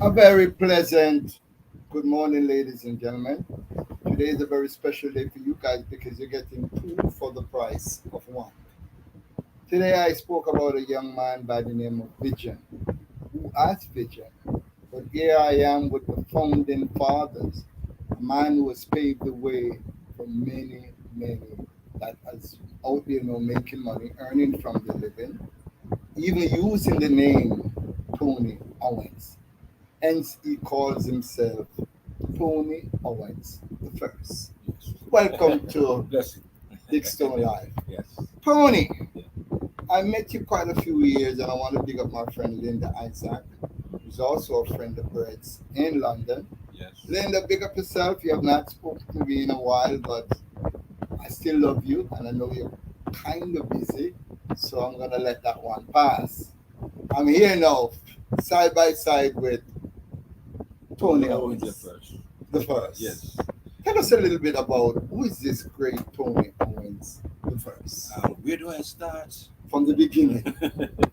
A very pleasant good morning, ladies and gentlemen. Today is a very special day for you guys because you're getting two for the price of one. Today, I spoke about a young man by the name of Vision, who has vision. But here I am with the founding fathers, a man who has paved the way for many, many that is out there now making money, earning from the living, even using the name Tony Owens. Hence, he calls himself Tony Owens the First. Welcome to Bless Big Stone Live. Yes. Tony, Yeah. I met you quite a few years, and I want to big up my friend Linda Isaac, who's also a friend of Brett's in London. Yes. Linda, big up yourself. You have not spoken to me in a while, but I still love you, and I know you're kind of busy, so I'm gonna let that one pass. I'm here now, side by side with Tony Owens Di Owens, First. the first. Yes. Tell us a little bit about who is this great Tony Owens, the first, Where do I start? from the beginning.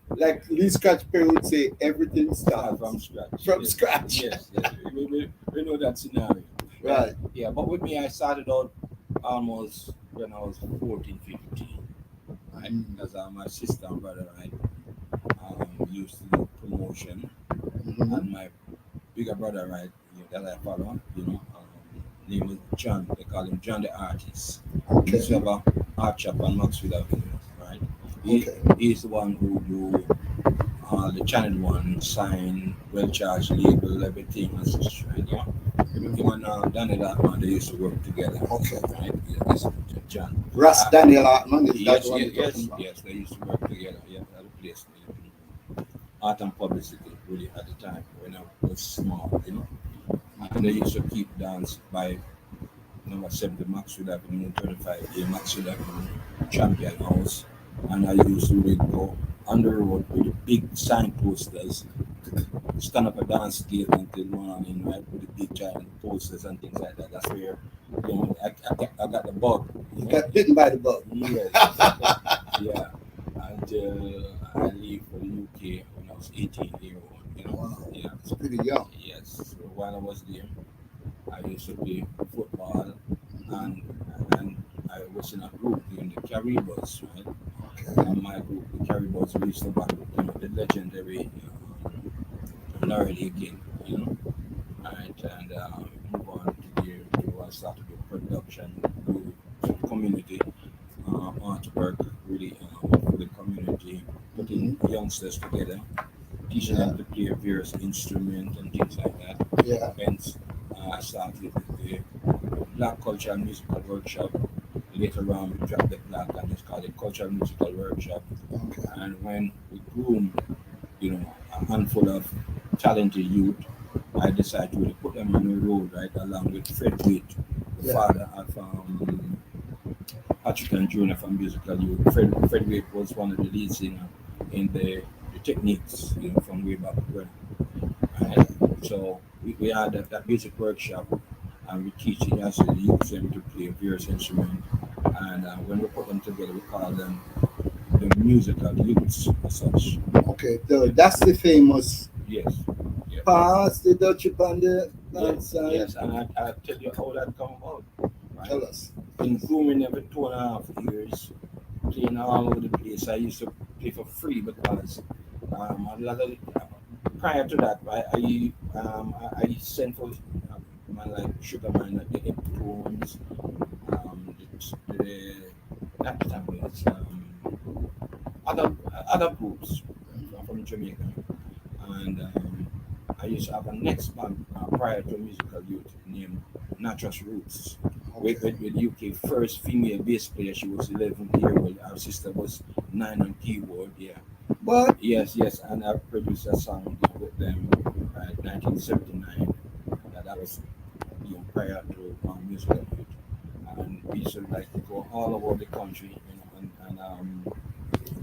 Like Lee Scratch Perry would say, everything Start starts from scratch. from Yes. scratch. Yes. Yes. We know that scenario. Right. Yeah, but with me, I started out almost when I was 14, 15. Right? Mm. Because my sister and brother, right, used to do promotion. Mhm. And my bigger brother, right, that I follow, name was John. They call him John the Artist. He used to Okay. have a art shop on Maxwell Avenue, right? Okay. He's the one who do the Channel One sign, well charged label, everything and such, right? Yeah. Him and Danny Dartman, they used to work together. Okay. Right? Yeah, that's John. Russ Daniel Hartman, is that Yes, the one yes, you're talking yes, about? yes. They used to work together. Yeah, at a place. Art and publicity, really, at the time when I was small. And they used to keep dance by number 70 Maxwell Avenue, 35A Maxwell Avenue, Champion House. And I used to really go on the road with the big sign posters, stand up a dance gate until morning, right, with the big giant posters and things like that. That's where, I got the bug. You got bitten by the bug. Yes, yeah. Until I leave for the UK when I was 18 years old. Wow. Yeah. It's pretty young. Yes. So while I was there, I used to play football, and and I was in a group named the Caribous, right? Okay. And my group, the Caribous, we used to back up, the legendary Larry King, right? And move on to there to start to do production, do some community artwork, really for the community, putting youngsters together, teaching Yeah. them to play various instruments and things like that. Yeah. Hence, I started the Black Culture and Musical Workshop. Later on, we dropped the Black and it's called the Cultural Musical Workshop. Okay. And when we groomed, a handful of talented youth, I decided to really put them on the road, right, along with Fred Waite, the Yeah. father of Patrick and Junior from Musical Youth. Fred Waite was one of the lead singers in the Techniques, from way back when. Right? So we had that music workshop, and we teach the youth them to play various instruments. And when we put them together, we call them the musical youths as such. Okay. That's the famous Yes. Yeah. pass the Dutch upon the Yes. outside. Yes. And I tell you how that come about. Right? Tell us. Been grooming every 2.5 years, playing all over the place. I used to play for free because a lot of prior to that, I sent for man like Sugar Man, the Tones, the not the Tamils, other other groups from Jamaica, and I used to have a next band prior to Musical Youth named Naturals Roots. With UK first female bass player, she was 11 years old. Our sister was 9 on keyboard. Yeah, What? yes, and I produced a song with them, right, 1979. That was prior to Musical Youth, and we used to like to go all over the country, and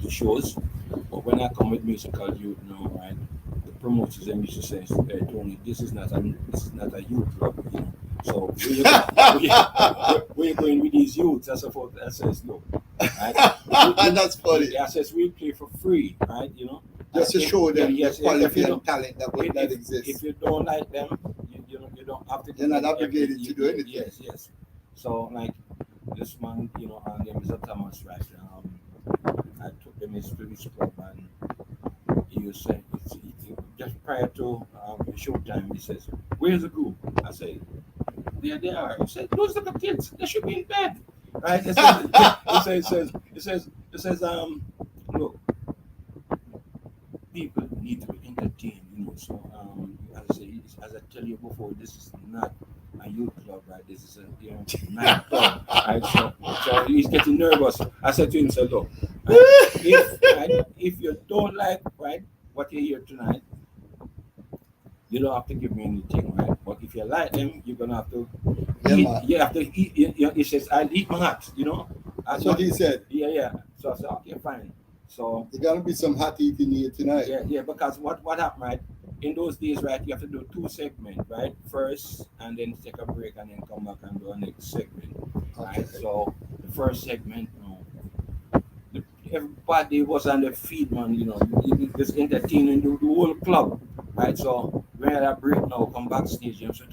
the shows. But when I come with Musical Youth now, right, the promoters them used to say, "Hey, Tony, this is not a youth club. So where you going with these youths?" I says, "Look, right? That's funny. I says we play for free, right? Just to if, show yeah, them the yes, if quality you and don't, talent that exists. if you don't like them, you don't have to They're give not them obligated to do anything. yes, yes. So like this man, and name is Thomas, right? I took them his Phillips club, and he said just prior to showtime, he says, "Where's the group?" I say, "There they are." He said, "Those are the kids. They should be in bed." Right? It says, look, people need to be entertained, So, as I say, as I tell you before, this is not a youth club, right? This is a night club, right? So he's getting nervous. I said to him, "So look, if you don't like what you hear tonight, you don't have to give me anything, right? But if you like them, you're gonna have to Yeah, eat. man. You have to eat. He says, "I'll eat my hat." That's what he said. Yeah, yeah. So I said, "Okay, fine." So There's gonna be some hot eating here tonight. yeah, yeah. Because what happened, right? In those days, right, you have to do two segments, right? First, and then take a break, and then come back and do a next segment, Okay. right? So the first segment, everybody was on their feet, man. It was entertaining the whole club, right? So when I break now, come backstage, and say,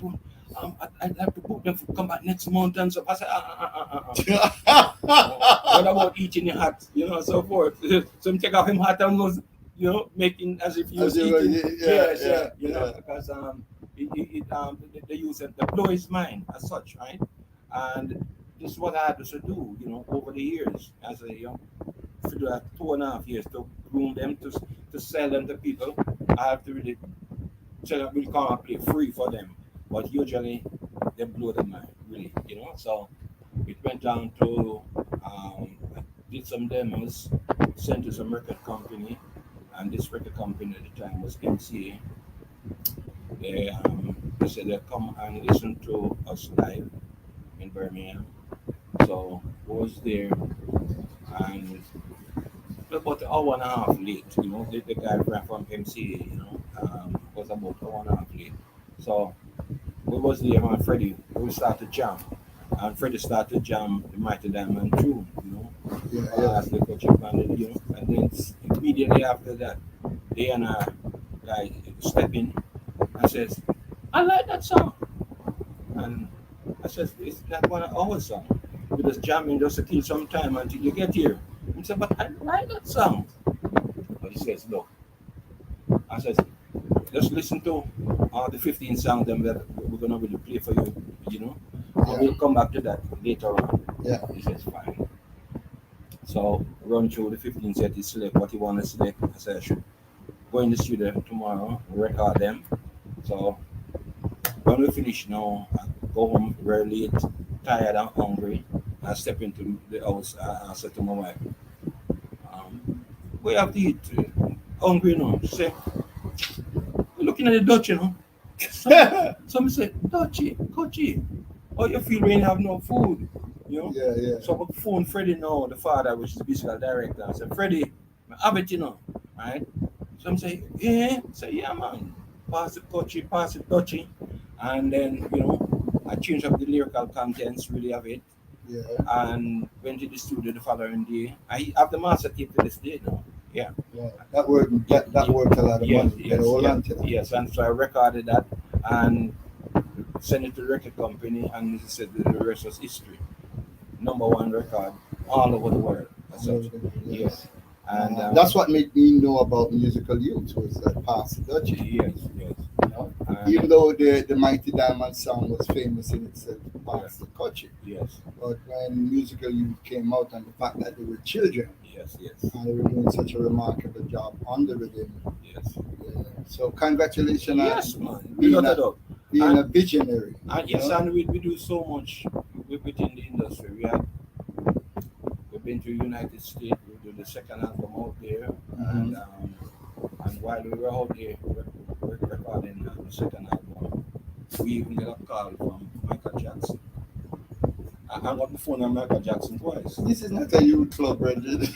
I'd like to book them to come back next month and so. I said, what about eating your hat, so forth. Some take off him hat and was, making as if he was eating. Yes, yeah, because they use it, they blow his mind as such, right? And this is what I had to do, over the years as a young for like 2.5 years to groom them to sell them to people. I have to really sell them, really come and play free for them. But usually they blow the mind, really. So it went down to I did some demos, sent to some record company, and this record company at the time was MCA. They said they come and listen to us live in Birmingham. So I was there and about an hour and a half late. The guy from MCA, was about an hour and a half late. So we was there and Freddie, we started jam. And Freddie started jam the Mighty Diamond tune, as the coach band, and then immediately after that, they and a guy step in and says, "I like that song." And I said, "It's not one of our songs. We just jamming just to kill some time until you get here." He said, "But I like that song." But he says, "Look," I said, "just listen to the 15 songs them that we're gonna really play for you, and we'll come back to that later on." Yeah. He says, "Fine." So run through the 15 set, he select what he want to select. I said, "I should go in the studio tomorrow, record them." So when we finish now, I go home very late, tired and hungry. I step into the house. I said to my wife, "We have to eat. Hungry now." She said, "We're looking at the Dutch, Some say, "Dutchy, Coachy, how you feel when you have no food?" Yeah. So I phone Freddie now, the father, which is the musical director. I said, "Freddie, I have it, right?" Some say, "Yeah." Say, "Yeah, man. Pass it Coachy, pass it Dutchy." And then, I changed up the lyrical contents, really of it. Yeah. And went to the studio the following day. I have the master tape to this day now. Yeah. Yeah. That worked. That worked a lot of money. Hold on to that. Yes. And so I recorded that and sent it to the record company, and he said the rest was history. #1 record all over the world. As such. Yes. And that's what made me know about musical youth was that past Dutch. Yes. Even though the Mighty Diamond song was famous in itself, past the culture. Yes. But when musical youth came out and the fact that they were children, Yes. and they were doing such a remarkable job on the rhythm. Yes. Yeah. So congratulations man. being a visionary. And yes, and we do so much within the industry. We've been to the United States. We do the second album out there, and while we were out there recording the second album, we even got a call from Michael Jackson. I hung up the phone on Michael Jackson twice. This is not a youth club, Brendan.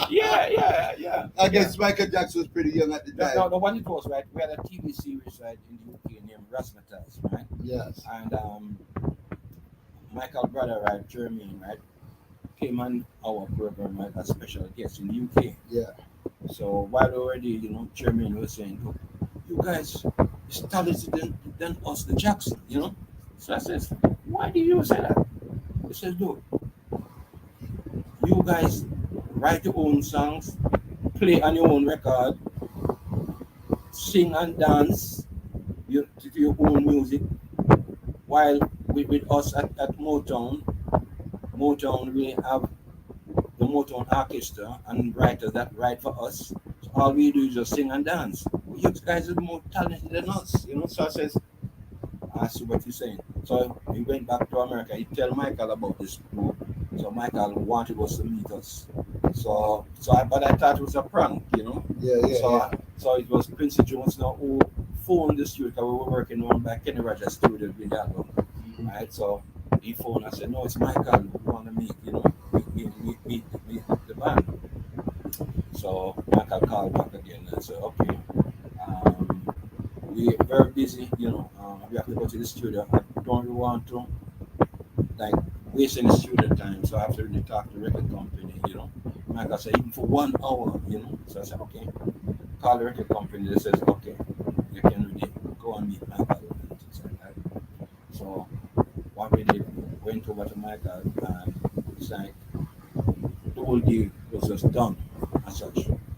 Yeah. I guess Michael Jackson was pretty young at the time. No, what it was, right? We had a TV series, right, in the UK named Razzmatazz, right? Yes. And Michael brother, right, Jeremy, right, came on our program, right, as special guest in the UK. Yeah. So while already, Chairman was saying, look, you guys is talented than us, the Jackson. So I says, why do you say that? He says, look, you guys write your own songs, play on your own record, sing and dance to your own music, while with us at Motown, we have the Motown Orchestra and writers that write for us. So all we do is just sing and dance. You guys are more talented than us. So I says, I see what you're saying. So he went back to America. He tell Michael about this group. So Michael wanted us to meet us. But I thought it was a prank. Yeah, yeah, So yeah. so it was Quincy Jones now who phoned the studio because we were working on by Kenny Rogers studio with that one. Mhm. Right? So he phoned and said, no, it's Michael who want to meet the band. So Michael called back again and said, okay, um, we're very busy, we have to go to the studio. I don't really want to like waste any studio time. So after they talk to the record company. Michael said, even for 1 hour. So I said, okay, call the record company. They says, okay, you can really go and meet Michael and things like that. So what we did, went over to Michael and it's like the whole deal was just done as such.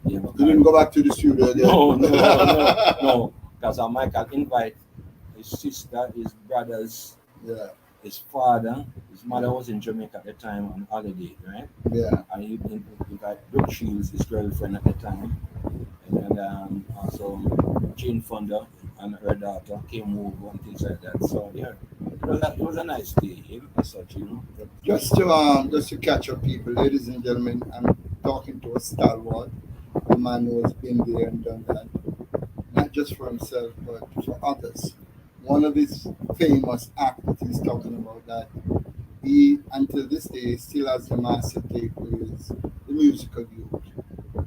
He have a You car. didn't go back to the studio again. No, no, no, no. Because Michael invite his sister, his brothers, Yeah, his father. His mother yeah, was in Jamaica at the time on holiday, right? yeah. And he invite Brooke Shields, his girlfriend at the time, and then also Jane Fonda and her daughter came over and things like that. So yeah, it was a nice day, as such. Just to catch up people, ladies and gentlemen, I'm talking to a stalwart, a man who has been there and done that, not just for himself but for others. One of his famous acts that he's talking about that he until this day still has the master tape is the musical youth.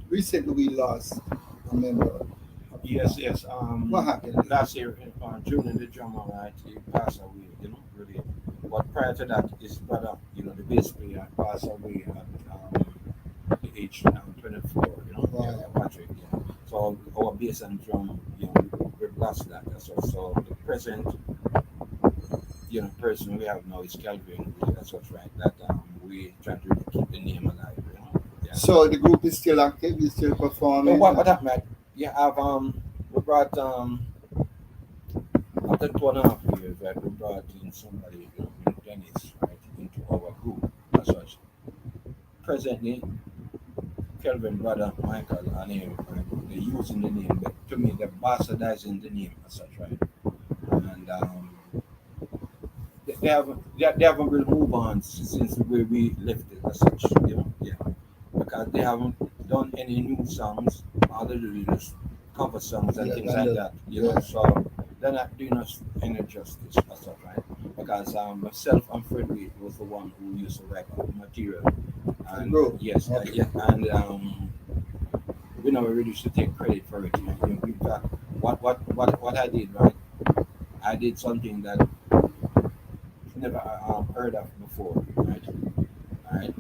Recently we lost a member. Yes, yes. What happened? Last year, during the drama, right, he passed away. Really. But prior to that, his brother, the bass player, passed away at the age 24. Yeah, Wow. Patrick. Yeah. So our bass and drum, we've lost that. So the present, person we have now is Calvin. That's what's right. That we trying to really keep the name alive. Yeah. So the group is still active, is still So performing. what happened? Right? Yeah, I've we brought after 2.5 years, right, we brought in somebody, Dennis, right, into our group as such. Presently, Kelvin, brother Michael, and him, right, they're using the name, but to me, they're bastardizing the name as such, right? And they haven't really moved on since where we left it as such, yeah. Because they haven't done any new songs, all they do is just cover songs and Yeah, things and like that, yeah, so they're not doing us any justice as such, right? Because myself and Frederick was the one who used to write all the material, the and group. yes, Okay. yeah, and we never really should take credit for it. In fact, what I did, right? I did something that never heard of before, right? Right?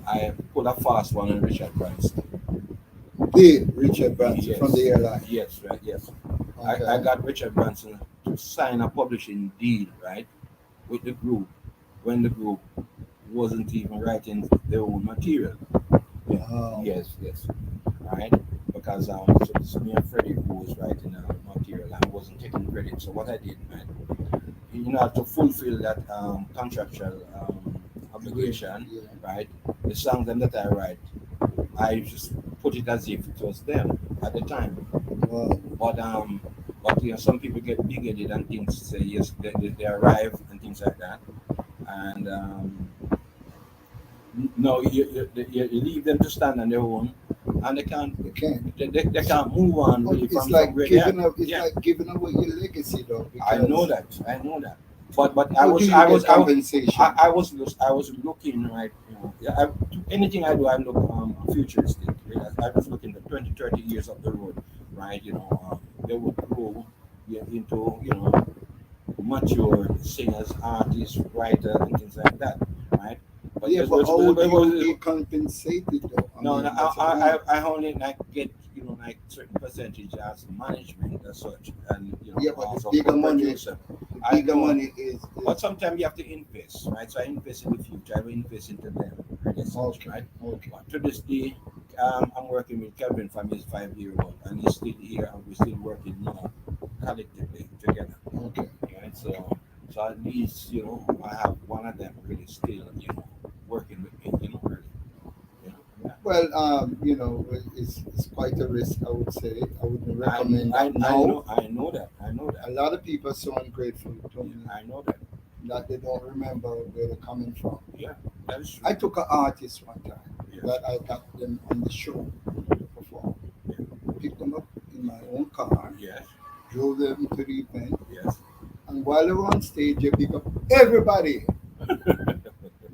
I put a fast one on Richard Branson. The Richard Branson from the Yes, airline. yes, right, yes. I Okay. got Richard Branson to sign a publishing deal, right, with the group when the group wasn't even writing their own material. Yeah, Wow. yes, yes, right. Because so me and Freddie who was writing material and wasn't taking credit. So what I did, man, to fulfill that contractual Agreement. obligation, Yeah. right? The songs them that I write, I just put it as if it was them at the time. Wow. But some people get bigoted and things say yes, they arrive and things like that, and no, you leave them to stand on their own, and they can't You can't. they can't move on But really it's from like where they are. giving up. It's Yeah, like giving away your legacy, though, I know because that. I know that. But I how do was you I was get I was compensation? I was looking right. Yeah, anything I do, I look futuristic. Yeah, I was looking at 20, 30 years up the road, right? They would grow, yeah, into mature singers, artists, writers, and things like that, right? But Yeah, yes, but how do you but- get compensated though? I no, mean, no, that's the point. I only like get like certain percentage as management as such, and Yeah, but the from bigger money, producer. the I bigger know, money but is sometimes you have to invest, right? So I invest in the future. I will invest into them, really, as such, okay, right? okay, But to this day, I'm working with Kevin from his 5 year old, and he's still here, and we're still working now collectively together. okay. Right? So at least I have one of them really still working with me. Really. Yeah. Well, it's quite a risk, I would say. I wouldn't recommend that I now. know that. I know A that. lot of people are so ungrateful to Yeah, me I know that. that they don't remember where they're coming from. Yeah, that is true. I took an artist one time Yes. that I got them on the show to perform. Yeah. Picked them up in my own car, Yes. drove them to the event, Yes. and while they were on stage, they pick up everybody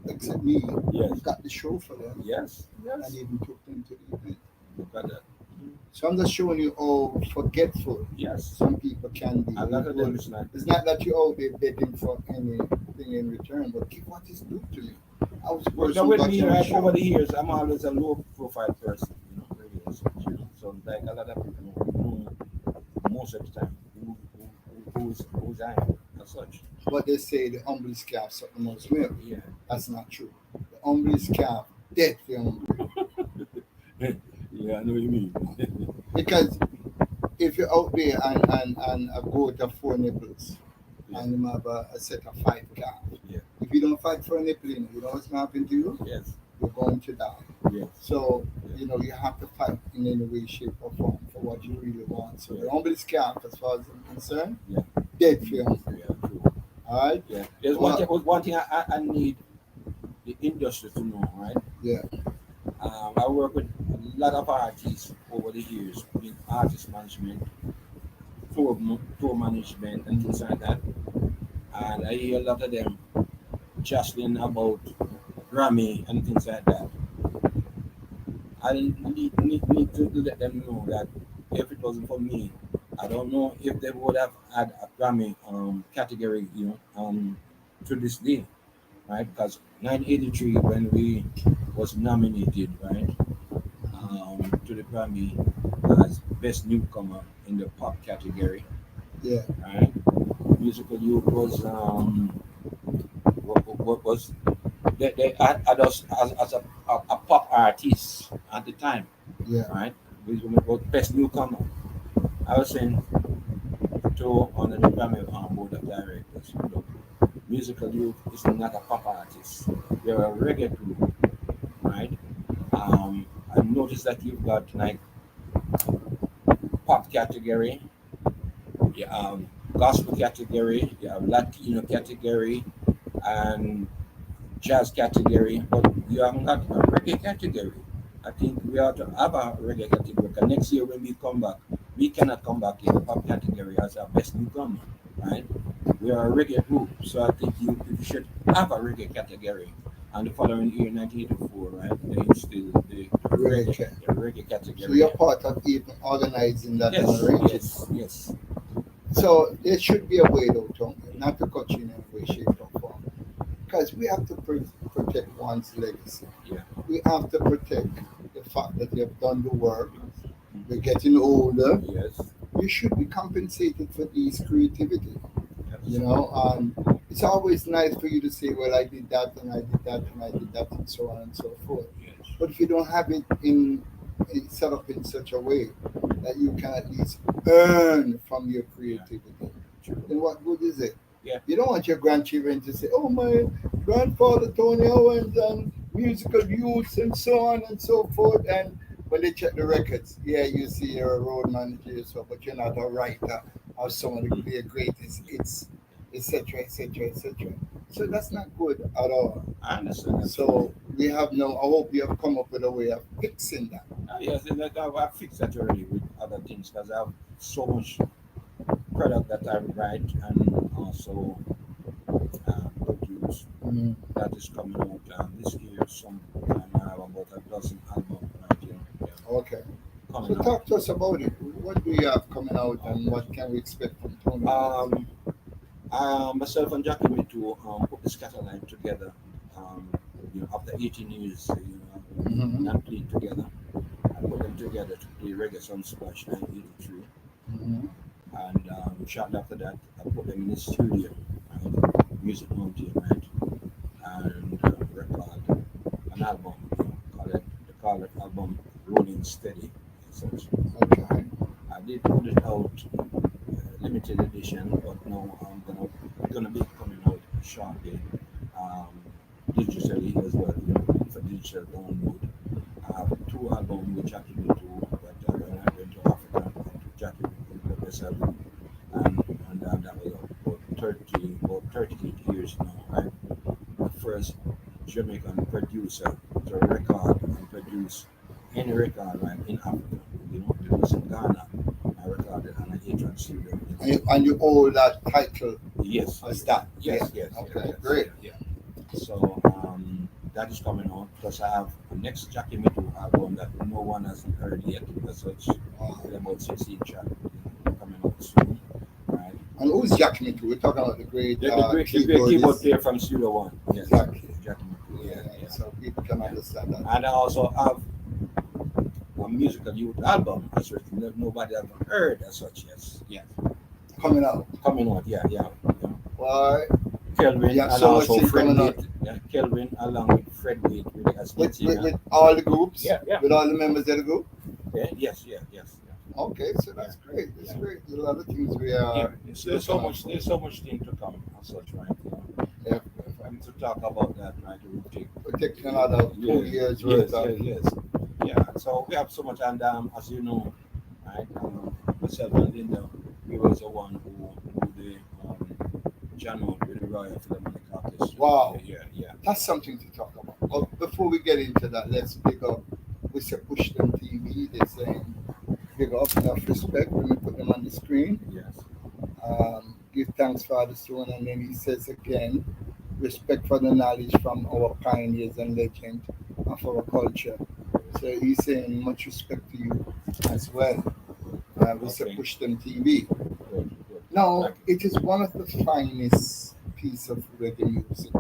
except me. Yes. We got the show for them Yes. and Yes. even took them to the event. Look at that. So I'm just showing you how forgetful Yes. some people can be. A lot of them is not. It's not that you're out there begging for anything in return, but give what is due to you. I was the Well, person now who with got me, you on the right, over show. the years, I'm always a low profile person, really, as such, So, like, a lot of people know most of the time who's I am, as such. But they say the humblest calf suck the most milk. Yeah. That's not true. The humblest calf dead for hungry. Yeah, I know what you mean. Because if you're out there and a goat of four nipples Yeah. and you have a set of five calves, Yeah. if you don't fight for a nipple, you know what's going to happen to you? Yes. You're going to die. Yes. So, Yeah. you have to fight in any way, shape, or form for what you really want. So, Yeah. the humblest calf, as far as I'm concerned, Yeah. dead for you. Yeah. True. All right? Yeah. There's one thing I need the industry to know, right? Yeah. I work with a lot of artists over the years in artist management, tour management, and things like that. And I hear a lot of them jostling about Grammy and things like that. I need to let them know that if it wasn't for me, I don't know if they would have had a Grammy category, to this day, right? Because 1983, when we was nominated, right, to the Grammy as best newcomer in the pop category, Yeah. right? Musical Youth was what was they had us as a pop artist at the time, Yeah. right? We were best newcomer. I was saying to on the Grammy board of directors, look, Musical Youth is not a pop artist. You're a reggae group, right? I noticed that you've got like pop category, you have gospel category, you have Latino category, and jazz category, but you haven't got a reggae category. I think we ought to have a reggae category. 'Cause next year when we come back, we cannot come back in the pop category as our best newcomer, right? We are a reggae group, so I think you should have a reggae category. And the following year, 1984, right, they instilled the reggae So, category. you're part of even organizing that and Yes, arranging. yes, yes. So, there should be a way, though, Tony, not to cut you in any way, shape, or form. Because we have to protect one's legacy. Yeah. We have to protect the fact that you have done the work. We're getting older. Yes. You should be compensated for these creativity. Yes. It's always nice for you to say, well, I did that and I did that and I did that and so on and so forth. Yes. But if you don't have it set up in such a way that you can at least earn from your creativity, True. then what good is it? Yeah. You don't want your grandchildren to say, oh, my grandfather Tony Owens and musical youths and so on and so forth. And when they check the records, yeah, you see you're a road manager, yourself, but you're not a writer or someone who could be a greatest hits, etc., etc., etc. So that's not good at all. I understand that. So we have no, I hope you have come up with a way of fixing that. Yes, and like I've fixed that already with other things because I have so much product that I write and also produce Mm. that is coming out this year. Sometime I have about a dozen albums right here. Yeah, Okay. So coming out. talk to us about it. What do you have coming out and what can we expect from Tony? Myself and Jackie me to put this catalog together. after 18 years, Mm-hmm. not playing together, I put them together to play Reggae Sun Splash 1983. Mm-hmm. And shortly after that, I put them in the studio, right? Music Mountain, right? And record an album, they call it album Rolling Steady, and such. Okay. I did put it out, limited edition, but now I'm gonna be coming out shortly, um, digitally as well, for digital download. I have two albums with Jackie Me Too, but when I went to Africa, I took Jackie Me Too by myself, and that was about 38 years now, right? The first Jamaican producer to record and produce any record, right, in Africa. It was in Ghana. I recorded on an A-Track studio in Ghana. And you hold that title Yes, as that. Yeah. yes, yes, yes, Okay. yes, Great. yeah. So that is coming out. Plus, I have a next Jackie Middle album that no one has heard yet, as such, with about 16 tracks, coming out soon, right? And who's Jack Mitchell? We're talking about the great The great keyboard keyboardist. player from Studio One. Yes, Exactly. Jackie Middle. Yeah, yeah. So people can Yeah. understand that. And I also have a musical youth album as such. Nobody ever heard as such. Yes, yes. Coming out. Coming out. Yeah, yeah. Yeah. Why? Kelvin You have and so much also thing Fred coming Wade. out. Yeah, Kelvin along with Fred Wade really as lead singer. With all the groups? Yeah, yeah. With all the members of the group? Yeah, yes, yeah, yes. Yeah. Okay, so that's great. That's Yeah. great. There's a lot of things we Yeah, are. there's so much thing to come as such, right? Yeah. If I'm to talk about that, right, it will take We're taking another 2 years yes, worth yes, of. yes. Yeah, so we have so much, and as you know, right, myself and Linda, we was the one who the Jano with the Royal Philharmonic Orchestra. Wow. Yeah, yeah. That's something to talk about. But before we get into that, let's pick up. We say push them TV. They're saying big up, enough respect when we put them on the screen. Yes. Give thanks, Father, Son, and then he says again, respect for the knowledge from our pioneers and legend of our culture. So he's saying much respect to you as well. We say Okay. push them TV. Good, good. Now, Like, it is one of the finest piece of reggae music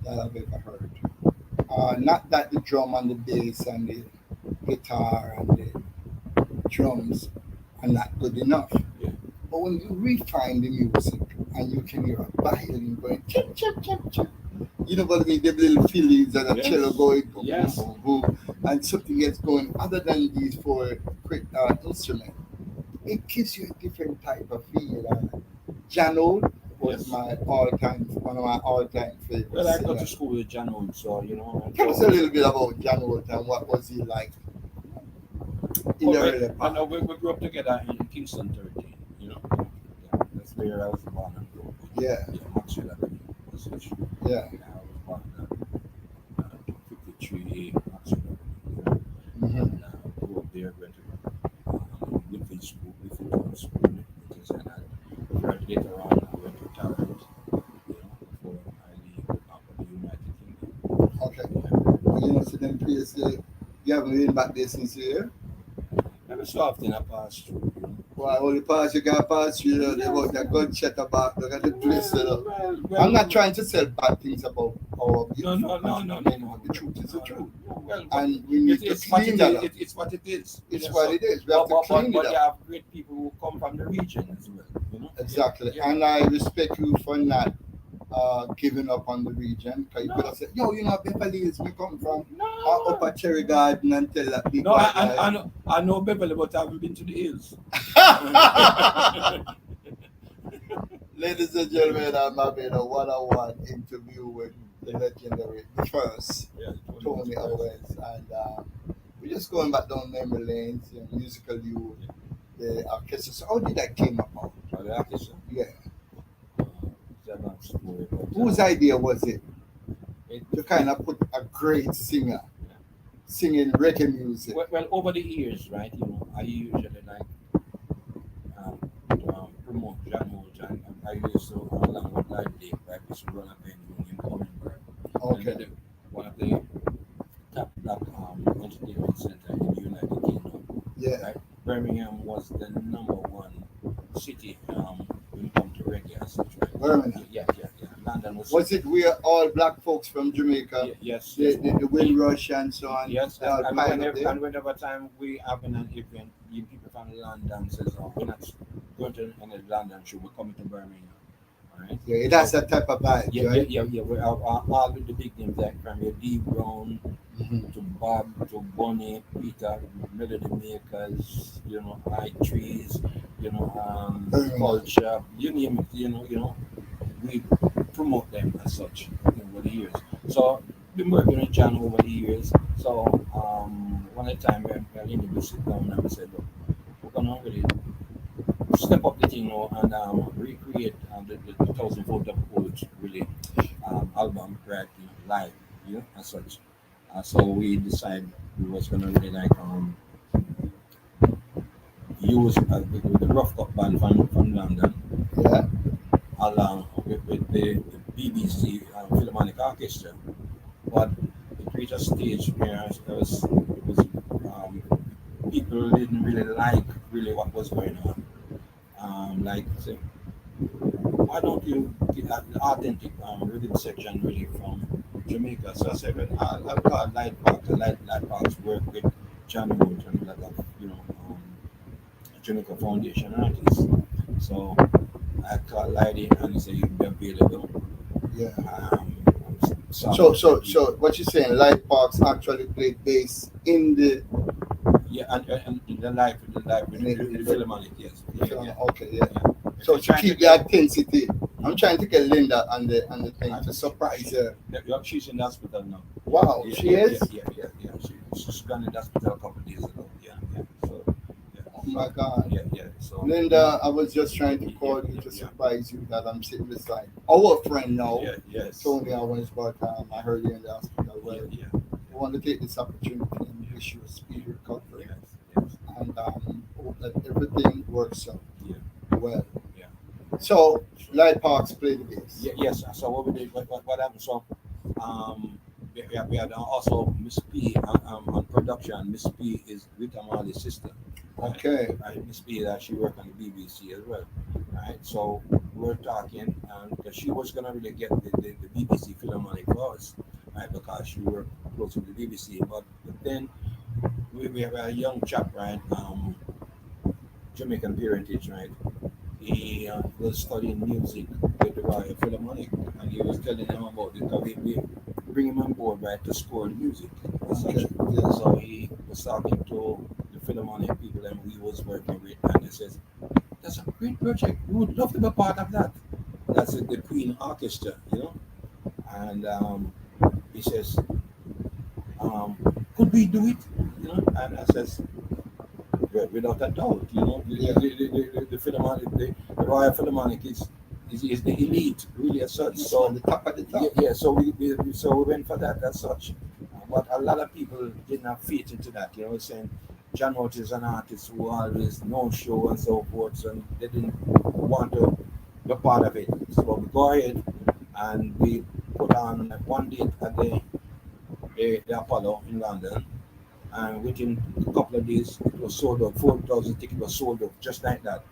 that I've ever heard. Not that the drum and the bass and the guitar and the drums are not good enough. yeah. But when you refine the music and you can hear a violin going chip chip chip chip, you know what I mean? The little feelings and a Yes. cello going boom Yes. boom boom boom, and something else going other than these four quick instruments. It gives you a different type of feel. And Jano was Yes. one of my all-time favorites. Well, I go to singers. school with John Owen, so Tell us a little bit about Jano and what was he like in the early I part. know we grew up together in Kingston 13, Yeah, that's where I was born and grew up. Yeah, Yeah, Maxwell Avenue. Was such. yeah. Yeah, I was born at 53A Maxwell Avenue. Hmm. And grew up there, went to Whitfield School, Whitfield Town School, things like that. Right later on, I went to Tarrant, before I leave for the United Kingdom. Okay. Yeah. You know, so them places, you haven't been back there since you here? Every so often I pass through. Why, only pass you can pass you, about the gunshot about, look at the place, Well, I'm not trying to sell bad things about our no. The truth is the truth. Well, And we need to it's what clean it that is. up. It's what it is. It's what it is. We have to clean But it you up. have great people who come from the region as well. Exactly. Yeah. And I respect you for not giving up on the region. Because you could have said, yo, Beverly Hills, we come from Upper Cherry Garden and tell that big No, white guy. I know Beverly, but I haven't been to the hills. Ladies and gentlemen, I'm having a one-on-one interview with the legendary First, Yeah, Tony Owens, and we're just going back down memory lanes, musical youth, the orchestra. So how did that came about? Yeah. Whose idea was it to kind of put a great singer singing reggae music? Well, over the years, right, I usually like to promote John Holt, and I used to, along with Live Day, I used to run a venue in Collinburg. Okay. And one of the top black entertainment center in the United Kingdom. Yeah. Right? Birmingham was the number one city when it comes to reggae and such, right? Birmingham. Yeah. London was Was it where all black folks from Jamaica, yes, the, yes. the, the Windrush and so on, Yes, they all piled up there? and whenever time we having an event, you people from London says, "Oh, we're not going to any London show. We're coming to Birmingham." All right. Yeah, that's So that type of vibe, right? we are all with the big names like from your D Brown Mhm. to Bob to Bonnie, Peter, Melody Makers, High Trees, Birmingham. Culture, you name it, we promote them as such over the years. So been working with John over the years. So one at a time we need to sit down and we said, look, we're gonna really step up the thing now and recreate the thousand foot of old really album right live, as such. So we decided we was gonna really like use the rough cut band from London Yeah. along with the BBC Philharmonic Orchestra, but it reached a stage where it was people didn't really like really what was going on. Like say, why don't you get an authentic rhythm section really from Jamaica? So I said, well, I've got Light Parks work with John Wood and a lot of Jamaica Foundation artists. So I called Lighty and he said you'd be available. Yeah. Um, So what you're saying, Light Parks actually played bass in the yeah, and the live with in the, the in the Philharmonic, yes, yeah, yeah, okay, yeah. yeah. If So you're to trying to keep get, the intensity, I'm trying to get Linda on the thing to surprise her. she's in the hospital now. Wow, Yeah, she yeah, yeah, is. yeah, yeah, yeah. She's gone in the hospital a couple of days ago. Yeah, yeah. So, yeah, Oh my so, God. yeah, yeah. So, Linda, I was just trying to yeah, call you yeah, to yeah, surprise you that I'm sitting beside our friend now, yeah, yes, Tony Owens, but I heard you in the hospital. yeah, Well, yeah, I want to take this opportunity and yeah, wish you a speedy recovery, yes, yes, and hope that everything works out yeah, well. yeah. So, Light Parks play the bass. Yeah, yes. So what we did, what happened? So, we had also Miss P on production. Miss P is Rita Marley's sister, right? Okay. Right. Miss P that she worked on the BBC as well, right? So we're talking, and because she was gonna really get the BBC Philharmonic for us, right? Because she worked close with the BBC, but then we have a young chap, right? Jamaican parentage, right? He was studying music with the Royal Philharmonic, and he was telling them about it. Because we bring him on board, right, to score the music, as such. Okay. Yeah. So he was talking to the Philharmonic people and he was working with, and he says, "That's a great project. We would love to be part of that." That's the Queen Orchestra, And he says, "Could we do it?" And I says, without a doubt, Yeah. the Philharmonic, the Royal Philharmonic is the elite, really, as such. It's on So, the top of the yeah, top. yeah, so we went for that as such. But a lot of people didn't have faith into that, saying John Oates is an artist who always no show and so forth, and they didn't want to be part of it. So we go ahead and we put on one date at the Apollo in London, and within a couple of days it was sold out. 4,000 tickets was sold out just like that,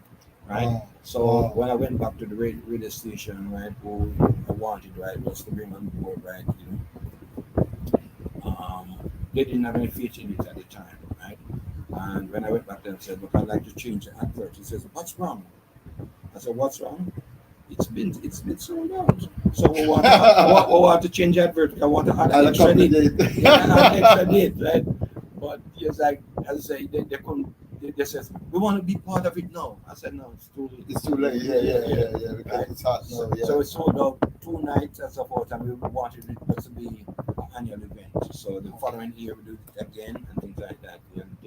right? Wow. So Wow. when I went back to the radio station, right, who I wanted, right, was to bring on board, right, they didn't have any faith in it at the time, right? And when I went back there and said, look, I'd like to change the advert, he says, what's wrong? I said, what's wrong? It's been sold out. So we want to change the advert. I want to add an I'll extra date. accommodate. Yeah, add an extra date, right? But just like as I say, they couldn't. They says we want to be part of it now. I said no, it's too late. It's too late. Yeah. Because Right? it's hot So, now. Yeah. so it sold out 2 nights and so forth, and we wanted it just to be an annual event. So the following year we do it again and things like that. And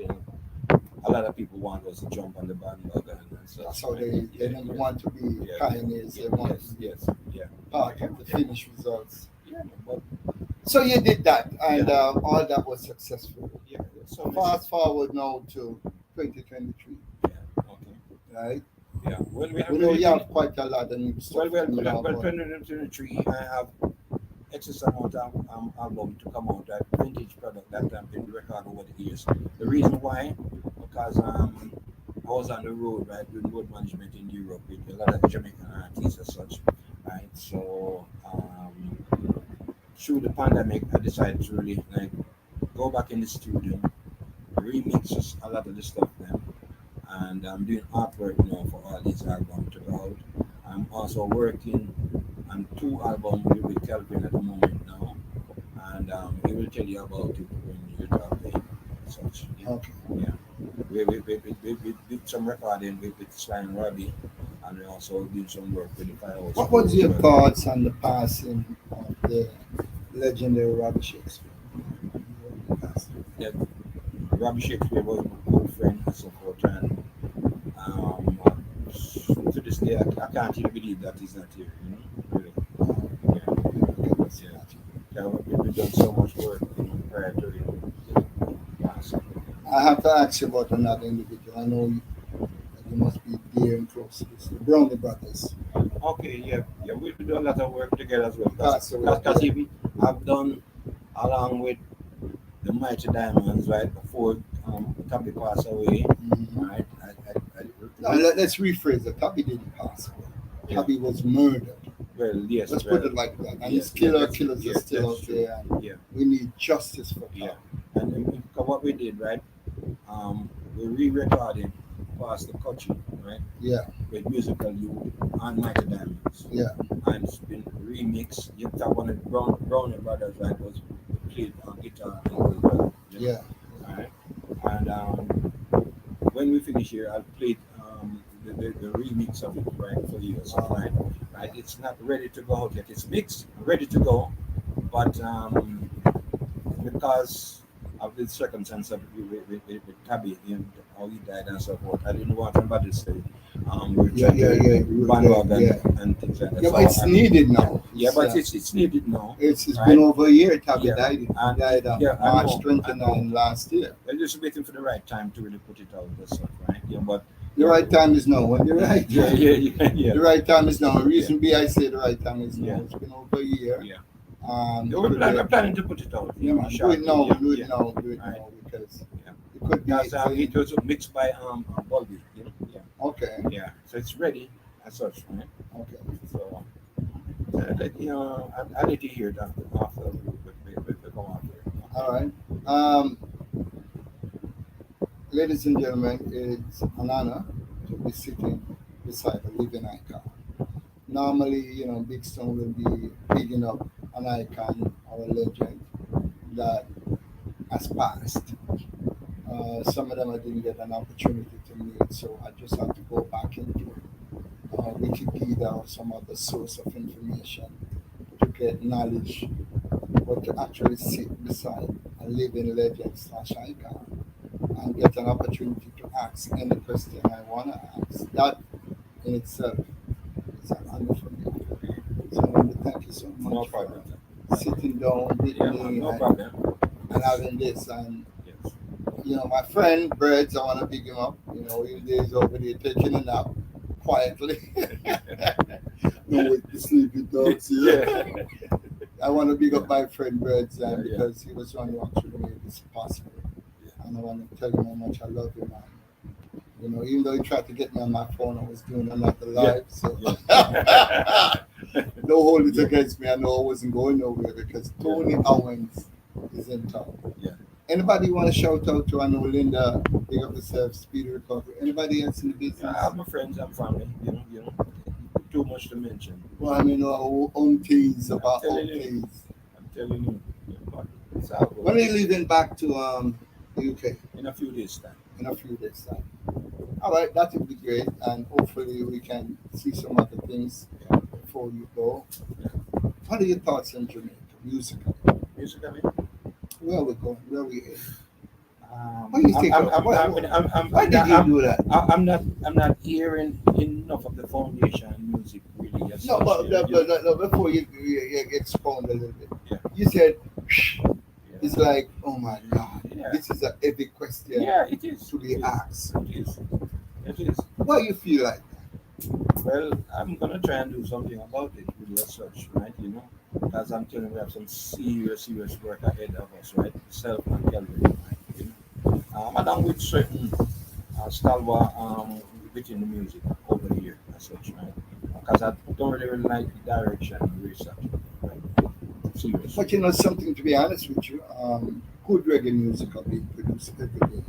a lot of people want us to jump on the bandwagon and such. That's how right? they don't want to be Yeah, pioneers. yeah, They want yes, to be yes, yeah, part yeah, of the finished results. yeah, but So you did that, and yeah, all that was successful. yeah. So many, Fast forward now to 2023, yeah, okay, right? yeah. Well, we have We know really you been, have quite a lot of new stuff coming up. 2023. I have excess amount of album to come out. That vintage product that I've been record over the years. The reason why, because I was on the road, right, doing road management in Europe with a lot of Jamaican artists as such, right? So through the pandemic, I decided to really like go back in the studio, remix just a lot of the stuff then, and I'm doing artwork now for all these albums to go out. I'm also working on two albums with Kelvin at the moment now, and he will tell you about it when you talk to him. Such, Okay. yeah. We did some recording with Sly and Robbie, and we also did some work with the Firehouse What Crew was as your well. thoughts on the passing of the legendary Robbie Shakespeare? He passed. That Robbie Shakespeare was my good friend and so forth, and um, to this day, I can't even believe that he's not here. You know, really. Oh, Yeah, my goodness, yeah. imagine. Yeah, we've done so much work, prior to him, passing. I have to ask you about another individual. I know you must be dear and close to this. The Brownie brothers. Okay, yeah, yeah, we do a lot of work together as well. He passed away. Because even I've done along with the Mighty Diamonds, right, before Tabby passed away, Mhm. right? No, let's rephrase it. Tabby didn't pass away. Yeah, Tabby was murdered. well, yes, Let's put well, it like that. And yeah, his yeah, killers are yeah, still that's out true. there, and Yeah, we need justice for yeah. Tabby. And what we did, right? We re-recorded past the country, right? Yeah, With musical you and Mighty Diamonds. yeah, And it's been remixed. You have one of the Brownie brothers, right, was played on guitar as well, you know. yeah. Alright. And when we finish here, I'll play the remix of it right for you. So, Wow. right, right. It's not ready to go out yet. It's mixed, ready to go, but because of the circumstance of with Tabby and how he died and so forth, I didn't want anybody to say we're Yeah, trying yeah, to yeah, bandwagon yeah. and things like that. Yeah, So but it's needed yeah, now. yeah, but it's needed now, It's been right? over a year. Tabby Yeah, died. He and died yeah, I March know, I know. 29 last year. We're just waiting for the right time to really put it out. That's all, right? Yeah, but The yeah, right time is now. When the right yeah, time, yeah, yeah, yeah, the right time is now. The yeah, reason being I say the right time is yeah, now. It's been over a year. yeah. Yeah, It could be. we're planning to put it out. Yeah, man. Do it Shortly. now. Yeah, Do it yeah, now. Do it right. now because Yeah, it could be. because it was mixed by Bulby. Yeah, Okay. yeah. So it's ready as such, right? Okay. So I need to hear it after we come out here. All Okay. right. Ladies and gentlemen, it's an honor to be sitting beside a living icon. Normally, Big Stone will be bigging up an icon or a legend that has passed. Some of them I didn't get an opportunity to meet, so I just had to go back into Wikipedia or some other source of information to get knowledge, but to actually sit beside a living legend slash icon and get an opportunity to ask any question I want to ask. That in itself is an honor for me. So I want to thank you so No much for problem. No problem. sitting down with Yeah, man. me No and, problem. and Yes. having this. And Yes. my friend Birds, I want to big him up. He days over there taking a nap quietly. No, with the sleepy dogs here. Yeah. I want to big Yeah. up my friend Birds Yeah. Yeah. because he was one who actually made this possible. And I want to tell him how much I love him. And, even though he tried to get me on my phone, I was doing another Yeah. live. So Yeah. don't hold it Yeah. against me. I know I wasn't going nowhere because Tony Owens is in town. Yeah. Anybody you want to shout out to? I know Linda, big up yourself, speedy recovery. Anybody else in the Yeah, I business? have my friends and family. Too much to mention. Well, I mean, our own things I'm about telling own you. things. I'm telling you. But it's all When good. are you leaving back to the UK? In a few days' time. In a few days' time. All right, that would be great, and hopefully we can see some other things Yeah. before you go. Yeah. What are your thoughts on Jamaica musically? Music, I mean. Where we going? Where we heading? Um, What do you I'm, think? I'm, I'm, Why did you do that? I'm not hearing enough of the foundation music really. As No, such, but, yeah, no, before you expound a little bit, yeah, you said yeah, it's like, oh my God, yeah, this is a heavy question yeah. It is. to be asked. It is. It is. Why you feel like Well, I'm gonna try and do something about it, really, as such, right? Because I'm telling you, we have some serious work ahead of us, right? Self and Kelvin, right? Along with certain stalwart within the music over here, as such, right? because I don't really like the direction and research. Right. Seriously. But you know something, to be honest with you, good reggae music are being produced every day.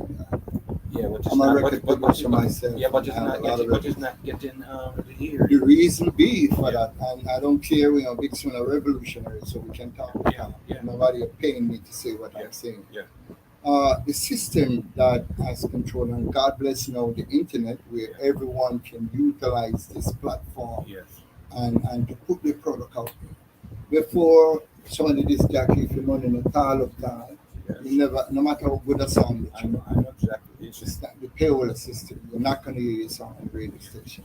Yeah, but it's I'm a not. record producer myself. Yeah, but it's I have not a lot of getting. But it's records. not getting the ear. The reason be for Yeah. that, and I don't care, you know, big soon a revolutionary, so we can talk. Yeah, yeah, Nobody are paying me to say what yeah, I'm saying. yeah. The system that has control, and God bless now the internet, where Yeah. everyone can utilize this platform Yes, and to put the product out there. Before somebody this Jackie, if you're running a tall of time, yes. you never, no matter how good a song that you I know exactly. it's not the payola system. You're not going to hear your song on the radio station.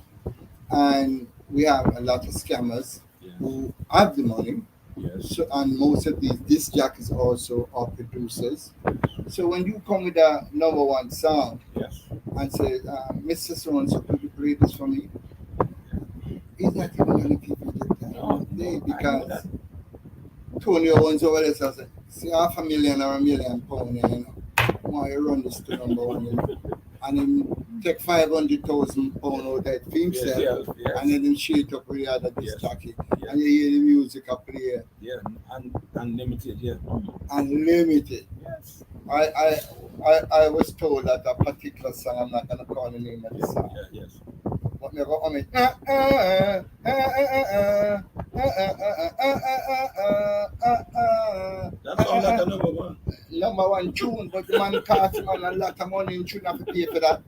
And we have a lot of scammers Yes, who have the money. yes, So, and most of these disc jockeys also are producers. So when you come with a number one song yes. and say, Mr. So and so, could you play this for me? He's not even going to give you the time No, of the day no. I know because that. Tony Owens over there says, see, £500,000 or £1,000,000, you know, why you run this to number one, you know? And then take £500,000 out of that for Yes, himself, yes, and yes, then him shake up with the other disc yes, jockey, yes. and you hear the music up play Yeah, unlimited. Yeah. unlimited. Yes. I was told that a particular song, I'm not gonna call the name of the Yeah, song, yeah, yes. but never on it. That sounds like a number one. Number one tune, but the man cost man a lot of money and shouldn't have to pay for that.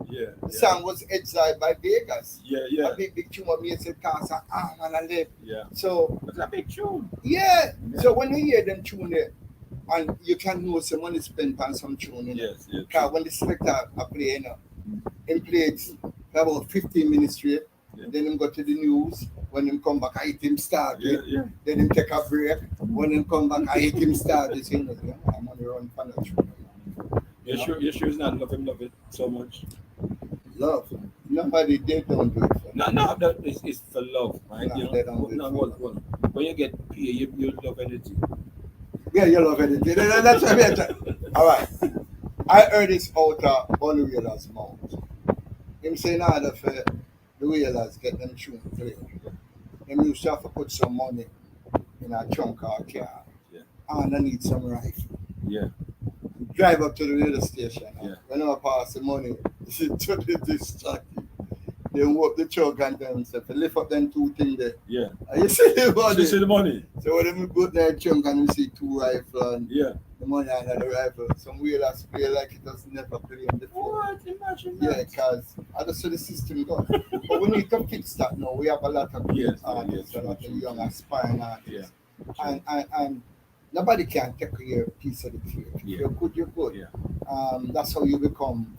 Yeah, The yeah, song was exiled by Vegas. yeah, yeah, A big tune of me said cost an arm and a leg. yeah. So That's a big tune. yeah. Yeah. So when you hear them tune there, and you can know some money spent on some tune, you know. Yes, yes. Because when the selector a play, you know, him play it for about 15 minutes straight. Yeah. Then him go to the news. When him come back, I hit him start Yeah, it. yeah. Then him take a break. When him come back, I hit him start it. You know, I'm on the run for that tune. You sure? You sure it's not love it so much? Love. Nobody they don't do it for No, no, that is for love, right? No, You know, they don't do it no, for well, love. well, when you get paid, you love anything. Yeah, you love it. That's what I'm saying. All right. I heard this out of Bonnie Wheeler's mouth. Him saying order for the Wheelers get them tune clear. Them used to have to put some money in a trunk or a car. Yeah. And I need some rifle. Yeah, Drive up to the radio station. Yeah. When I pass the money to the distract. They walk the truck and them say, lift up them two things there. yeah. And you see the money. You see the money? So when them go there trunk and you see two rifles and Yeah. the money under the rifle, some wheelers play like it has never played before. What? Imagine Yeah, that. because I just see the system go. But we need to fix that now. We have a lot of Yes, artists, yes, a lot of true, young true. aspiring artists. Yeah. And nobody can take your piece of the cake. If Yeah. you're good, you're good. Yeah. That's how you become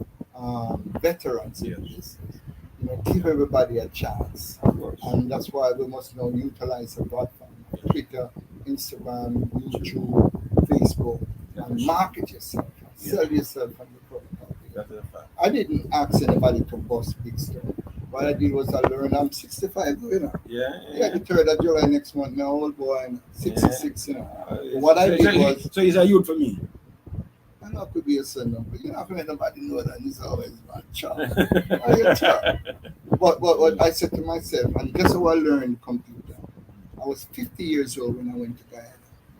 veterans in Yes. this. You know, give everybody a chance. Of course. And that's why we must now utilize the platform. Twitter, Instagram, YouTube, Facebook, and market yourself. Yeah. Sell yourself on the product. That's a fact. I didn't ask anybody to bust big stuff. What I did was I learned I'm 65, you know. Yeah. Yeah, the 3rd of July next month, my old boy, I'm 66, you know. What I so, did was, so he's a youth for me. I know I could be a son, but you know, I let nobody know that he's always my child. I child. But I said to myself, and guess how I learned computer? I was 50 years old when I went to Guyana.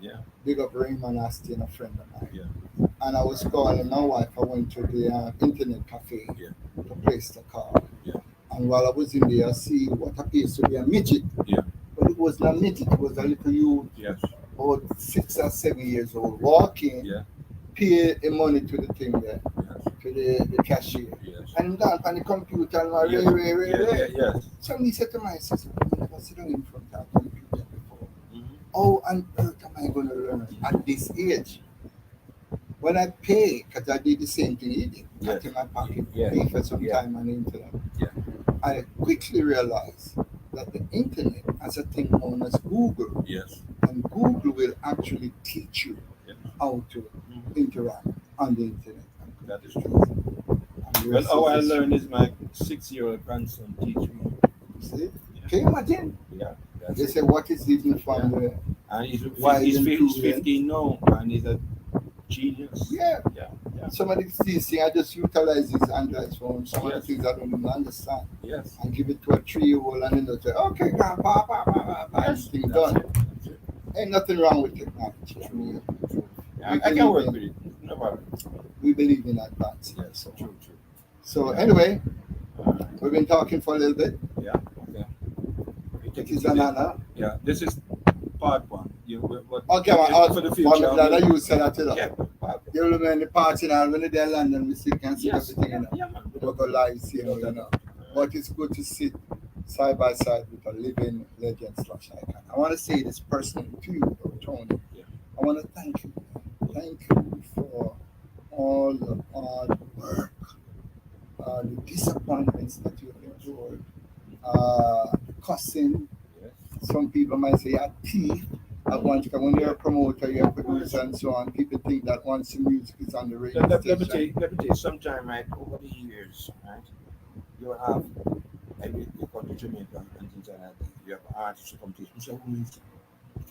Yeah. Big up Raymond Astin, a friend of mine. Yeah. And I was calling my wife. I went to the internet cafe Yeah. to place the car. Yeah. And while I was in there, I see what appears to be a midget. Yeah. But it was not midget, it was a little youth, Yes. about 6 or 7 years old, walking, Yeah. pay the money to the thing there, Yes. to the cashier. Yes. And down on the computer and I Yes. Yes. So me said to myself, I never sit down in front of a computer before. Mhm. How on earth am I going to learn at this age? When I pay, because I did the same thing he did, cut in my pocket, Yeah. pay for some Yeah. time on the internet. Yeah. I quickly realized that the internet has a thing known as Google, Yes. and Google will actually teach you Yes. how to Mhm. interact on the internet. That is true. And the Well, rest how I is history. learned is my 6-year-old grandson teach me. See? Can you imagine? Yeah. That's They it. say, what is even from Yeah. the And he's Why he's isn't he's Julian? 15 now, and he's a genius. yeah. Yeah. Yeah. Some of these things I just utilize these Android phones. Some of the Yes. things I don't even understand. Yes. And give it to a 3-year-old and then they'll say, okay, grandpa, and Yes. thing That's done. it. That's it. Ain't nothing wrong with technology. I True. mean, True. Yeah, we I can work believe with in it. No problem. we believe in advance. Yes. True. True. So Yeah. anyway, All right. we've been talking for a little bit. Yeah. Okay. We take It it is an easy. honor. Yeah. This is part one. You. What? Okay, man, For the one future. that you said that, you know. Yeah. Part. You remember in the party now when they're in London, we still can see Yes. everything, you Yeah. know. Yeah, man. We don't go live, see, you know. But it's good to sit side by side with a living legend slash icon. I want to say this personally to you, though, Tony. Yeah. I want to thank you. Thank you for all the hard work, the disappointments that you have endured, the cussing. Yes. Some people might say you're thief. At one time, when you're a promoter, you're a producer, and so on, people think that once the music is on the radio Let me station, tell you, sometime, right, over the years, right, you have, like, you come to Jamaica and things like that, you have artists who come to you and say, oh, you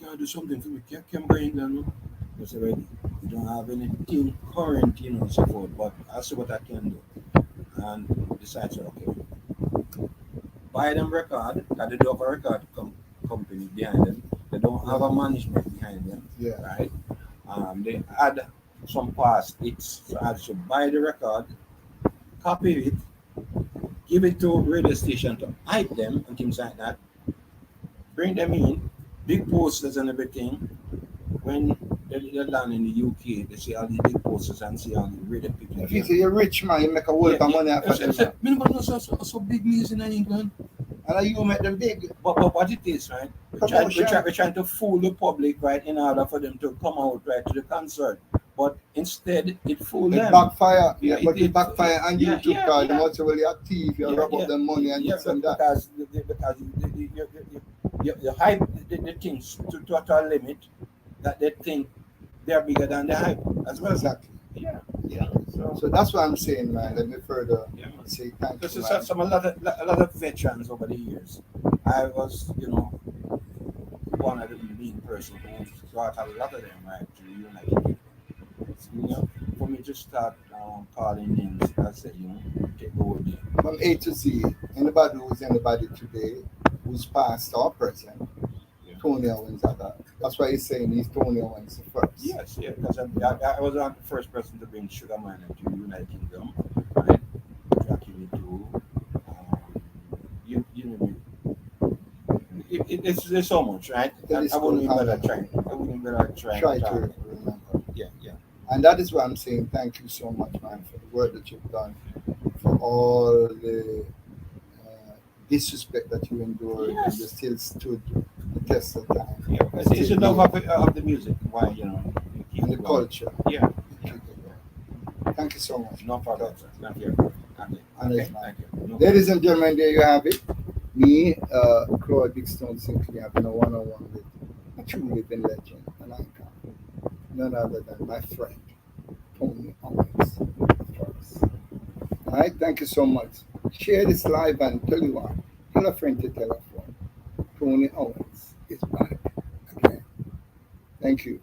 can't do something for me, can bring England, no? You say, well, you don't have anything current, and so forth, but I see what I can do. And decide, so, okay, buy them record, that they don't have a record company behind them, they don't have a management behind them, yeah, right? They add some past hits, so I should buy the record, copy it, give it to radio station to hype them and things like that. Bring them in, big posters and everything. When they land in the UK, they see all these big posters and see all the radio people. if you say you're rich man, you make a whole lot of money off of them, man. Me no so big news in England. And you make them big. But what it is, right? We're trying to fool the public, right, in order for them to come out, right, to the concert. But instead, it fooled It them. backfire, Yeah, but it backfire on yeah, YouTube yeah, card. yeah. They say, well, you're a thief, you rob up them money and this and that. Because you hype the things to a limit that they think they're bigger than the hype as well. Exactly. Yeah, yeah. So that's what I'm saying, man. Let me further Yeah, man. say thank Because you, there's man. a lot of veterans over the years. I was, one of the main person who brought a lot of them, right, to the United Kingdom. For me to start calling names, I said, take over there. From A to Z, anybody who's anybody today, who's past or present, Yeah. Tony Owens at that. That's why he's saying he's Tony Owens first. Yes, yeah, because I was not the first person to bring Sugar Man to the United Kingdom, right? Jackie to, you know, it's there's so much, right? I wouldn't even better try. I wouldn't even better try. Try to remember. Yeah, yeah. And that is why I'm saying thank you so much, man, for the work that you've done, for all the disrespect that you endured, Yes. and you still stood the test of time. Yeah, it's the love of the music. Why, you keep And the it going. culture. Yeah. Keep it going. Thank you so much. No problem, sir. Thank you. Okay. And Okay, it's mine. thank you. No Ladies and gentlemen, there you have it. Me, Claude Big Stone Sinclair, have been a one-on-one with a true living legend, and icon. None other than my friend, Tony Owens First. All right, thank you so much. Share this live and tell you what, tell a friend to tell a friend. Tony Owens is back again. Thank you.